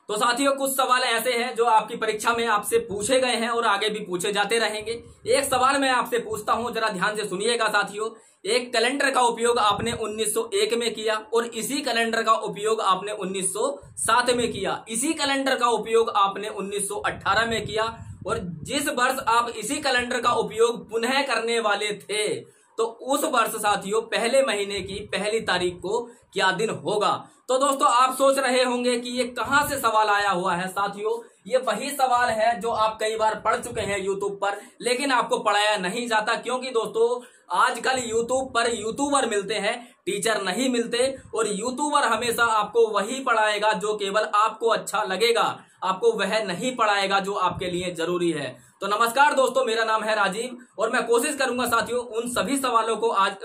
तो साथियों कुछ सवाल ऐसे हैं जो आपकी परीक्षा में आपसे पूछे गए हैं और आगे भी पूछे जाते रहेंगे। एक सवाल मैं आपसे पूछता हूं, जरा ध्यान से सुनिएगा साथियों। एक कैलेंडर का उपयोग आपने 1901 में किया और इसी कैलेंडर का उपयोग आपने 1907 में किया। इसी कैलेंडर का उपयोग आपने 1918 में किया और जिस वर्ष आप इसी कैलेंडर का उपयोग पुनः करने वाले थे तो उस वर्ष साथियों पहले महीने की पहली तारीख को क्या दिन होगा। तो दोस्तों आप सोच रहे होंगे कि ये कहां से सवाल आया हुआ है। साथियों ये वही सवाल है जो आप कई बार पढ़ चुके हैं यूट्यूब पर, लेकिन आपको पढ़ाया नहीं जाता, क्योंकि दोस्तों आजकल यूट्यूब पर यूट्यूबर मिलते हैं, टीचर नहीं मिलते। और यूट्यूबर हमेशा आपको वही पढ़ाएगा जो केवल आपको अच्छा लगेगा, आपको वह नहीं पढ़ाएगा जो आपके लिए जरूरी है। तो नमस्कार दोस्तों, मेरा नाम है राजीव और मैं कोशिश करूंगा साथियों उन सभी सवालों को आज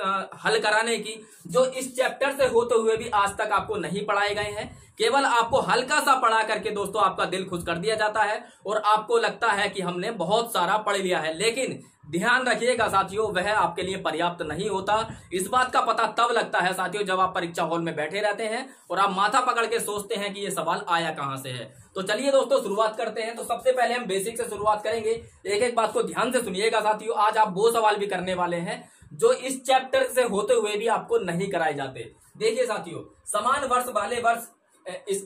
हल कराने की जो इस चैप्टर से होते हुए भी आज तक आपको नहीं पढ़ाए गए हैं। केवल आपको हल्का सा पढ़ा करके दोस्तों आपका दिल खुश कर दिया जाता है और आपको लगता है कि हमने बहुत सारा पढ़ लिया है, लेकिन ध्यान रखिएगा साथियों वह आपके लिए पर्याप्त नहीं होता। इस बात का पता तब लगता है साथियों जब आप परीक्षा हॉल में बैठे रहते हैं और आप माथा पकड़ के सोचते हैं कि ये सवाल आया कहां से है। तो चलिए दोस्तों शुरुआत करते हैं। तो सबसे पहले हम बेसिक से शुरुआत करेंगे। एक एक बात को ध्यान से सुनिएगा साथियों, आज आप वो सवाल भी करने वाले हैं जो इस चैप्टर से होते हुए भी आपको नहीं कराए जाते। देखिए साथियों, समान वर्ष वाले वर्ष इस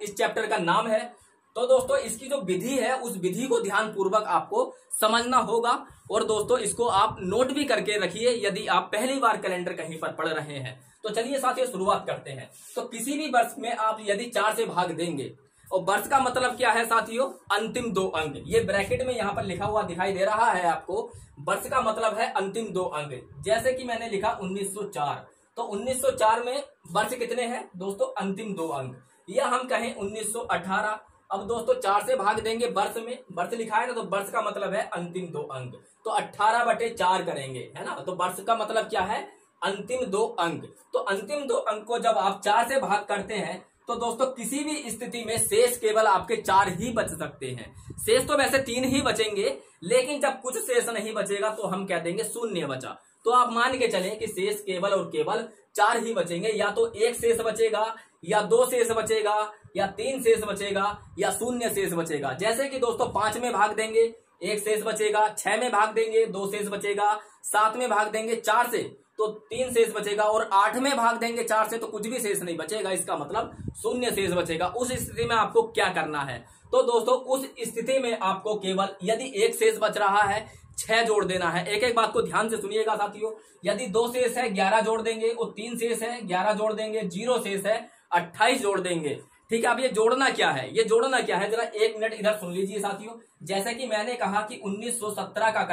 चैप्टर का नाम है। तो दोस्तों इसकी जो विधि है उस विधि को ध्यान पूर्वक आपको समझना होगा और दोस्तों इसको आप नोट भी करके रखिए यदि आप पहली बार कैलेंडर कहीं पर पढ़ रहे हैं। तो चलिए साथियों शुरुआत करते हैं। तो किसी भी वर्ष में आप यदि 4 से भाग देंगे, और वर्ष का मतलब क्या है साथियों, अंतिम 2 अंक। ये ब्रैकेट में यहां पर लिखा हुआ दिखाई दे रहा है आपको, वर्ष का मतलब है अंतिम 2 अंक। जैसे कि मैंने लिखा 1904, तो 1904 में वर्ष कितने हैं दोस्तों, अंतिम 2 अंक। या हम कहें 1918, अब दोस्तों 4 से भाग देंगे वर्ष में, वर्ष लिखा है ना, तो वर्ष का मतलब है अंतिम 2 अंक, तो 18/4 करेंगे, है ना। तो वर्ष का मतलब क्या है, अंतिम 2 अंक। तो अंतिम 2 अंक को जब आप 4 से भाग करते हैं तो दोस्तों किसी भी स्थिति में शेष केवल आपके 4 ही बच सकते हैं। शेष तो वैसे 3 ही बचेंगे, लेकिन जब कुछ शेष नहीं बचेगा तो हम कह देंगे शून्य बचा। तो आप मान के चलें कि शेष केवल और केवल 4 ही बचेंगे, या तो 1 शेष बचेगा, या 2 शेष बचेगा, या 3 शेष बचेगा, या शून्य शेष बचेगा। जैसे कि दोस्तों 5 में भाग देंगे 1 शेष बचेगा, 6 में भाग देंगे 2 शेष बचेगा, 7 में भाग देंगे 4 से तो 3 शेष बचेगा, और 8 में भाग देंगे 4 से तो कुछ भी शेष नहीं बचेगा, इसका मतलब शून्य शेष बचेगा। उस स्थिति में आपको क्या करना है, तो दोस्तों उस स्थिति में आपको केवल यदि 1 शेष बच रहा है 6 जोड़ देना है। एक एक बात को ध्यान से सुनिएगा साथियों, यदि 2 शेष है 11 जोड़ देंगे, और 3 शेष है 11 जोड़ देंगे, 0 शेष है 28 जोड़ देंगे। ठीक है, अब ये जोड़ना क्या है, ये जोड़ना क्या है, जरा 1 मिनट इधर सुन लीजिए साथियों। जैसे कि मैंने कहा कि 1917 का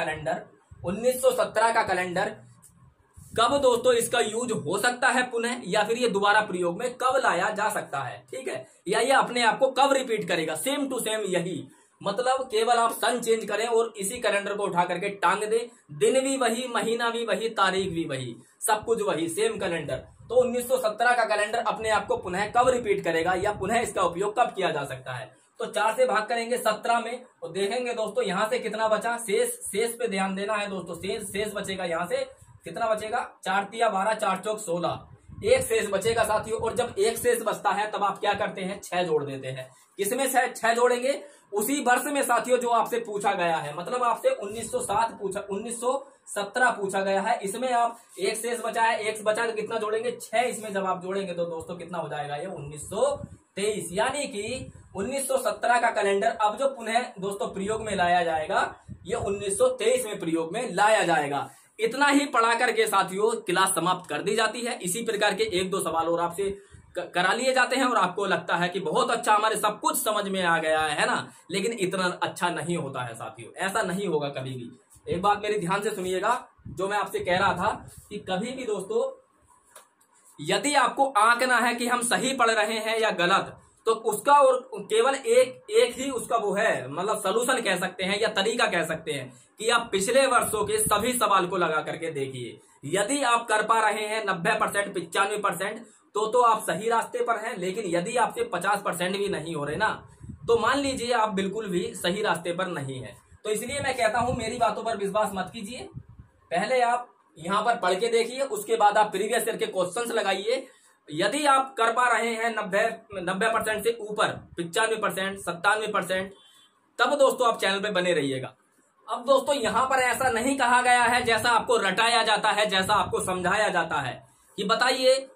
कैलेंडर कब दोस्तों इसका यूज हो सकता है पुनः, या फिर ये दोबारा प्रयोग में कब लाया जा सकता है, ठीक है, या ये अपने आप को कब रिपीट करेगा, सेम टू सेम यही। मतलब केवल आप सन चेंज करें और इसी कैलेंडर को उठा करके टांग दे, दिन भी वही, महीना भी वही, तारीख भी वही, सब कुछ वही, सेम कैलेंडर। तो 1917 का कैलेंडर अपने आप को पुनः कब रिपीट करेगा या पुनः इसका उपयोग कब किया जा सकता है। तो 4 से भाग करेंगे 17 में और देखेंगे दोस्तों यहां से कितना बचा, शेष पे ध्यान देना है दोस्तों। शेष बचेगा, यहां से कितना बचेगा, 4 तिया 12, 4 चौक 16, 1 शेष बचेगा साथियों। और जब 1 शेष बचता है तब आप क्या करते हैं, 6 जोड़ देते हैं। किसमें 6 जोड़ेंगे, उसी वर्ष में साथियों जो आपसे पूछा गया है। मतलब आपसे 1917 पूछा गया है, इसमें आप 1 शेष बचा है, 1 बचा तो कितना जोड़ेंगे, 6। इसमें जब आप जोड़ेंगे तो दोस्तों कितना हो जाएगा, ये 1923। यानी कि 1917 का कैलेंडर अब जो पुनः दोस्तों प्रयोग में लाया जाएगा, ये 1923 में प्रयोग में लाया जाएगा। इतना ही पढ़ा करके साथियों क्लास समाप्त कर दी जाती है। इसी प्रकार के 1-2 सवाल और आपसे करा लिए जाते हैं और आपको लगता है कि बहुत अच्छा, हमारे सब कुछ समझ में आ गया है ना, लेकिन इतना अच्छा नहीं होता है साथियों, ऐसा नहीं होगा कभी भी। एक बात मेरी ध्यान से सुनिएगा, जो मैं आपसे कह रहा था कि कभी भी दोस्तों यदि आपको आंकना है कि हम सही पढ़ रहे हैं या गलत, तो उसका और केवल एक ही उसका वो है, मतलब सोल्यूशन कह सकते हैं या तरीका कह सकते हैं कि आप पिछले वर्षों के सभी सवाल को लगा करके देखिए। यदि आप कर पा रहे हैं 90%, 95%, तो आप सही रास्ते पर हैं। लेकिन यदि आपसे 50% भी नहीं हो रहे ना, तो मान लीजिए आप बिल्कुल भी सही रास्ते पर नहीं है। तो इसलिए मैं कहता हूं मेरी बातों पर विश्वास मत कीजिए, पहले आप यहां पर पढ़ के देखिए, उसके बाद आप प्रीवियस ईयर के क्वेश्चंस लगाइए। यदि आप कर पा रहे हैं 90% से ऊपर, 95%, 97%, तब दोस्तों आप चैनल पे बने रहिएगा। अब दोस्तों यहां पर ऐसा नहीं कहा गया है जैसा आपको रटाया जाता है, जैसा आपको समझाया जाता है कि बताइए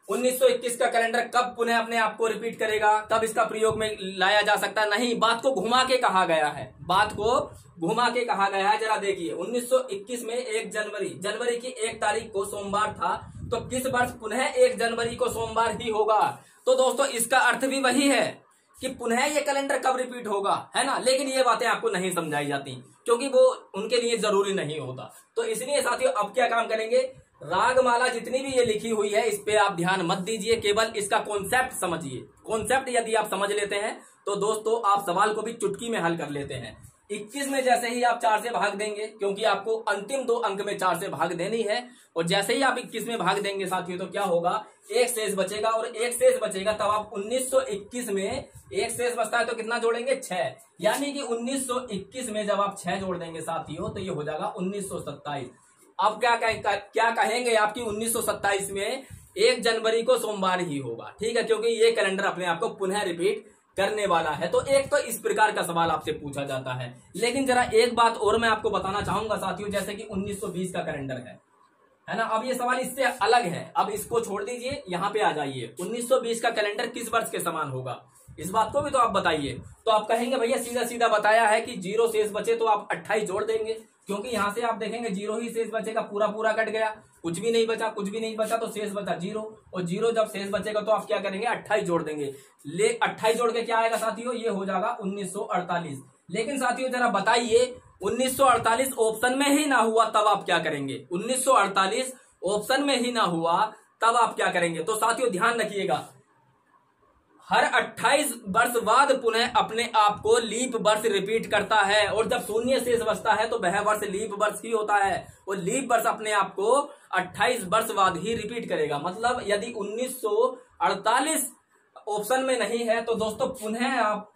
1921 का कैलेंडर कब पुनः अपने आप को रिपीट करेगा, कब इसका प्रयोग में लाया जा सकता है। नहीं, बात को घुमा के कहा गया है, बात को घुमा के कहा गया है। जरा देखिए 1921 में 1 जनवरी की 1 तारीख को सोमवार था, तो किस वर्ष पुनः 1 जनवरी को सोमवार ही होगा। तो दोस्तों इसका अर्थ भी वही है कि पुनः ये कैलेंडर कब रिपीट होगा, है ना। लेकिन ये बातें आपको नहीं समझाई जाती क्योंकि वो उनके लिए जरूरी नहीं होता। तो इसलिए साथियों अब क्या काम करेंगे, रागमाला जितनी भी ये लिखी हुई है इस पे आप ध्यान मत दीजिए, केवल इसका कॉन्सेप्ट समझिए। कॉन्सेप्ट यदि आप समझ लेते हैं तो दोस्तों आप सवाल को भी चुटकी में हल कर लेते हैं। 21 में जैसे ही आप 4 से भाग देंगे, क्योंकि आपको अंतिम 2 अंक में 4 से भाग देनी है, और जैसे ही आप 21 में भाग देंगे साथियों तो क्या होगा, 1 शेष बचेगा, और 1 शेष बचेगा तब आप 1921 में 1 शेष बचता है तो कितना जोड़ेंगे, 6। यानी कि 1921 में जब आप 6 जोड़ देंगे साथियों तो ये हो जाएगा 1927। अब क्या कहेंगे आपकी 1927 में 1 जनवरी को सोमवार ही होगा, ठीक है, क्योंकि ये कैलेंडर अपने आप को पुनः रिपीट करने वाला है। तो एक तो इस प्रकार का सवाल आपसे पूछा जाता है। लेकिन जरा एक बात और मैं आपको बताना चाहूंगा साथियों, जैसे कि 1920 का कैलेंडर है ना। अब ये सवाल इससे अलग है, अब इसको छोड़ दीजिए, यहाँ पे आ जाइए। 1920 का कैलेंडर किस वर्ष के समान होगा, इस बात को भी तो आप बताइए। तो आप कहेंगे भैया सीधा सीधा बताया है कि 0 शेष बचे तो आप 28 जोड़ देंगे, क्योंकि यहां से आप देखेंगे 0 ही शेष बचेगा, पूरा पूरा कट गया, कुछ भी नहीं बचा तो शेष बचा 0, और 0 जब शेष बचेगा तो आप क्या करेंगे, 28 जोड़ देंगे। 28 जोड़ के क्या आएगा साथियों, ये हो जाएगा 1948। लेकिन साथियों जरा बताइए 1948 ऑप्शन में ही ना हुआ तब आप क्या करेंगे, 1948 ऑप्शन में ही ना हुआ तब आप क्या करेंगे। तो साथियों ध्यान रखिएगा, हर 28 वर्ष बाद पुनः अपने आप को लीप वर्ष रिपीट करता है, और जब शून्य शेष बचता है तो वह वर्ष लीप वर्ष ही होता है, और लीप वर्ष अपने आप को 28 वर्ष बाद ही रिपीट करेगा। मतलब यदि 1948 ऑप्शन में नहीं है तो दोस्तों पुनः आप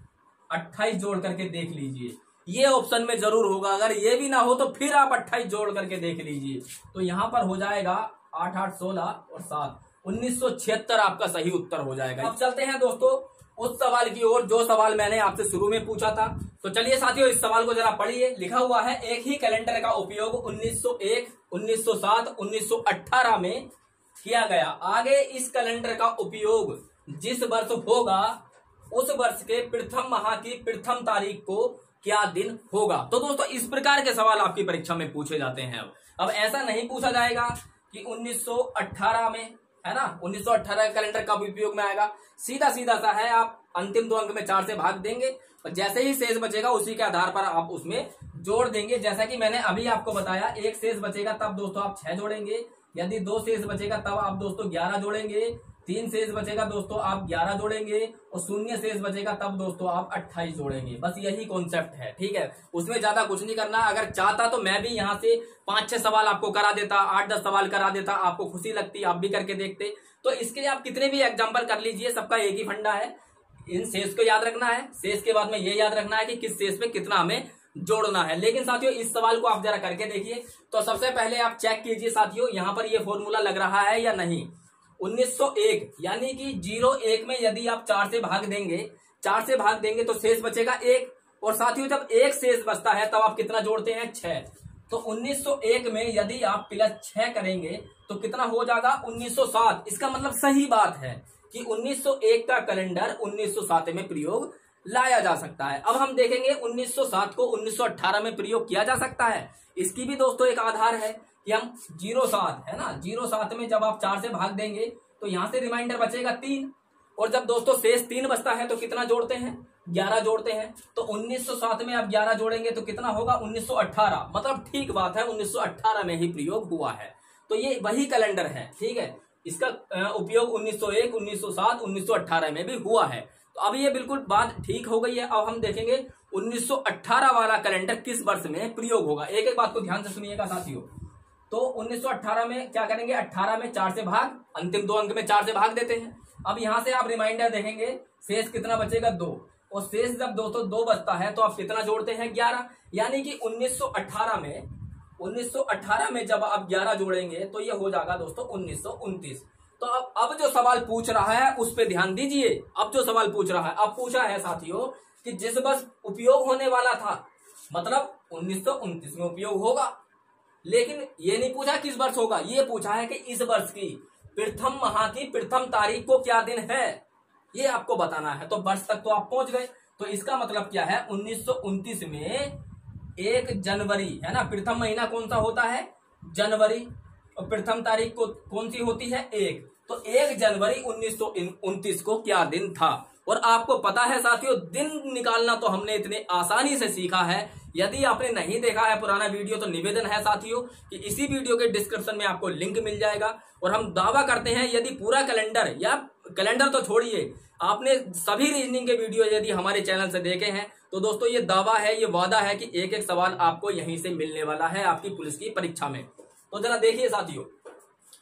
28 जोड़ करके देख लीजिए, ये ऑप्शन में जरूर होगा। अगर ये भी ना हो तो फिर आप 28 जोड़ करके देख लीजिए, तो यहां पर हो जाएगा 8 8 16 और 7 1976 आपका सही उत्तर हो जाएगा। अब चलते हैं दोस्तों उस सवाल की ओर जो सवाल मैंने आपसे शुरू में पूछा था। तो चलिए साथियों इस सवाल को जरा पढ़िए। लिखा हुआ है, एक ही कैलेंडर का उपयोग 1901, 1907, 1918 में किया गया। आगे इस कैलेंडर का उपयोग जिस वर्ष होगा उस वर्ष के प्रथम माह की प्रथम तारीख को क्या दिन होगा। तो दोस्तों इस प्रकार के सवाल आपकी परीक्षा में पूछे जाते हैं। अब ऐसा नहीं पूछा जाएगा कि 1918 में, है ना, 1918 कैलेंडर कब उपयोग में आएगा। सीधा सीधा सा है, आप अंतिम 2 अंक में 4 से भाग देंगे और जैसे ही शेष बचेगा उसी के आधार पर आप उसमें जोड़ देंगे। जैसा कि मैंने अभी आपको बताया, 1 शेष बचेगा तब दोस्तों आप 6 जोड़ेंगे, यदि 2 शेष बचेगा तब आप दोस्तों 11 जोड़ेंगे, 3 शेष बचेगा दोस्तों आप 11 जोड़ेंगे, और 0 शेष बचेगा तब दोस्तों आप 28 जोड़ेंगे। बस यही कॉन्सेप्ट है, ठीक है, उसमें ज्यादा कुछ नहीं करना। अगर चाहता तो मैं भी यहाँ से 5-6 सवाल आपको करा देता, 8-10 सवाल करा देता, आपको खुशी लगती, आप भी करके देखते। तो इसके लिए आप कितने भी एग्जाम्पल कर लीजिए, सबका एक ही फंडा है, इन शेष को याद रखना है, शेष के बाद में ये याद रखना है कि किस शेष पे कितना हमें जोड़ना है। लेकिन साथियों इस सवाल को आप जरा करके देखिए। तो सबसे पहले आप चेक कीजिए साथियों, यहाँ पर ये फॉर्मूला लग रहा है या नहीं। 1901 यानी कि 01 में यदि आप 4 से भाग देंगे तो शेष बचेगा 1, और साथियों जब 1 शेष बचता है तब आप कितना जोड़ते हैं, 6। तो 1901 में यदि आप +6 करेंगे तो कितना हो जाएगा, 1907। इसका मतलब सही बात है कि 1901 का कैलेंडर 1907 में प्रयोग लाया जा सकता है। अब हम देखेंगे 1907 को 1918 में प्रयोग किया जा सकता है। इसकी भी दोस्तों एक आधार है कि हम 07 है ना, 07 में जब आप 4 से भाग देंगे तो यहां से रिमाइंडर बचेगा 3, और जब दोस्तों शेष 3 बचता है तो कितना जोड़ते हैं, 11 जोड़ते हैं। तो 1907 में आप 11 जोड़ेंगे तो कितना होगा, 1918। मतलब ठीक बात है, 1918 में ही प्रयोग हुआ है। तो ये वही कैलेंडर है, ठीक है, इसका उपयोग 1901, 1907, 1918 में भी हुआ है। तो अब ये बिल्कुल बात ठीक हो गई है। अब हम देखेंगे 1918 वाला कैलेंडर किस वर्ष में प्रयोग होगा। एक एक बात को ध्यान से सुनिएगा साथियों। तो 1918 में क्या करेंगे, 18 में 4 से भाग, अंतिम 2 अंक में 4 से भाग देते हैं। अब यहां से आप रिमाइंडर देखेंगे, शेष कितना बचेगा, 2, और शेष जब दोस्तों 2 बचता है तो आप कितना जोड़ते हैं, 11। यानी कि 1918 में जब आप 11 जोड़ेंगे तो ये हो जाएगा दोस्तों 1929। तो अब जो सवाल पूछ रहा है उस पर ध्यान दीजिए। अब जो सवाल पूछ रहा है, अब पूछा है साथियों कि जिस वर्ष उपयोग होने वाला था, मतलब 1929 में उपयोग होगा, लेकिन ये नहीं पूछा किस वर्ष होगा, ये पूछा है कि इस वर्ष की प्रथम माह की प्रथम तारीख को क्या दिन है, ये आपको बताना है। तो वर्ष तक तो आप पहुंच गए। तो इसका मतलब क्या है, 1929 में 1 जनवरी है ना, प्रथम महीना कौन सा होता है, जनवरी, और प्रथम तारीख को कौन सी होती है, 1। तो 1 जनवरी 1929 को क्या दिन था। और आपको पता है साथियों, दिन निकालना तो हमने इतने आसानी से सीखा है। यदि आपने नहीं देखा है पुराना वीडियो तो निवेदन है साथियों कि इसी वीडियो के डिस्क्रिप्शन में आपको लिंक मिल जाएगा। और हम दावा करते हैं यदि पूरा कैलेंडर, या कैलेंडर तो छोड़िए, आपने सभी रीजनिंग के वीडियो यदि हमारे चैनल से देखे हैं तो दोस्तों ये दावा है, ये वादा है कि एक एक सवाल आपको यहीं से मिलने वाला है आपकी पुलिस की परीक्षा में। तो जरा देखिए साथियों,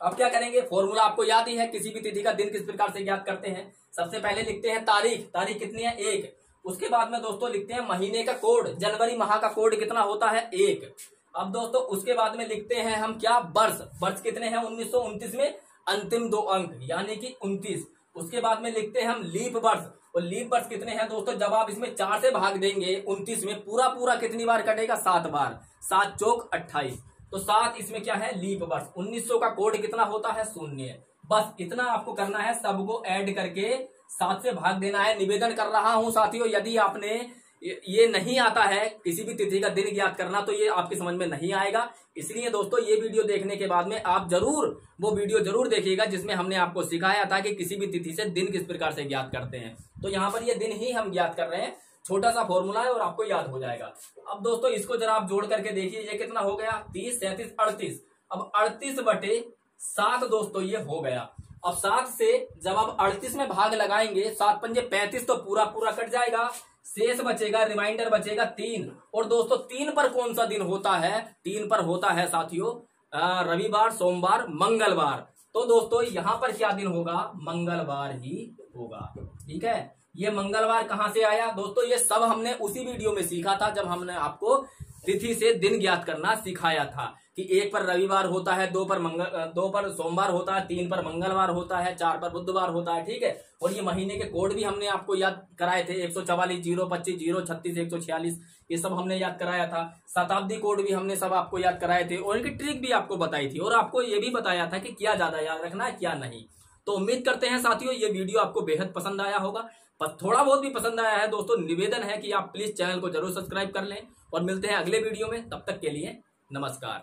अब क्या करेंगे, फॉर्मूला आपको याद ही है, किसी भी तिथि का दिन किस प्रकार से ज्ञात करते हैं। सबसे पहले लिखते हैं तारीख, तारीख कितनी है, 1। उसके बाद में दोस्तों लिखते हैं महीने का कोड, जनवरी माह का कोड कितना होता है, 1। अब दोस्तों उसके बाद में लिखते हैं हम क्या, वर्ष, वर्ष कितने हैं 1929 में, अंतिम 2 अंक यानी कि 29। उसके बाद में लिखते हैं हम लीप वर्ष, और लीप वर्ष कितने हैं दोस्तों, जब आप इसमें 4 से भाग देंगे 29 में, पूरा पूरा कितनी बार कटेगा, 7 बार, 7 चौक 28, तो 7 इसमें क्या है, लीप वर्ष। 1900 का कोड कितना होता है, 0। बस इतना आपको करना है, सबको ऐड करके 7 से भाग देना है। निवेदन कर रहा हूं साथियों, यदि आपने ये नहीं आता है किसी भी तिथि का दिन ज्ञात करना तो ये आपकी समझ में नहीं आएगा। इसलिए दोस्तों ये वीडियो देखने के बाद में आप जरूर वो वीडियो जरूर देखिएगा जिसमें हमने आपको सिखाया था कि किसी भी तिथि से दिन किस प्रकार से ज्ञात करते हैं। तो यहाँ पर ये दिन ही हम ज्ञात कर रहे हैं, छोटा सा फॉर्मूला है और आपको याद हो जाएगा। अब दोस्तों इसको जरा आप जोड़ करके देखिए, ये कितना हो गया, 30, 37, 38। अब 38/7 दोस्तों ये हो गया। अब 7 से जब आप 38 में भाग लगाएंगे, 7 पंजे 35, तो पूरा पूरा कट जाएगा, शेष बचेगा, रिमाइंडर बचेगा 3। और दोस्तों 3 पर कौन सा दिन होता है, 3 पर होता है साथियों रविवार, सोमवार, मंगलवार। तो दोस्तों यहाँ पर क्या दिन होगा, मंगलवार ही होगा। ठीक है, ये मंगलवार कहाँ से आया दोस्तों, ये सब हमने उसी वीडियो में सीखा था जब हमने आपको तिथि से दिन ज्ञात करना सिखाया था कि 1 पर रविवार होता है, 2 पर सोमवार होता है, 3 पर मंगलवार होता है, 4 पर बुधवार होता है। ठीक है, और ये महीने के कोड भी हमने आपको याद कराए थे, 144, 025, 036, 146, ये सब हमने याद कराया था। शताब्दी कोड भी हमने सब आपको याद कराए थे और इनकी ट्रिक भी आपको बताई थी, और आपको ये भी बताया था कि क्या ज्यादा याद रखना है क्या नहीं। तो उम्मीद करते हैं साथियों ये वीडियो आपको बेहद पसंद आया होगा, पर थोड़ा बहुत भी पसंद आया है दोस्तों, निवेदन है कि आप प्लीज चैनल को जरूर सब्सक्राइब कर लें, और मिलते हैं अगले वीडियो में। तब तक के लिए नमस्कार।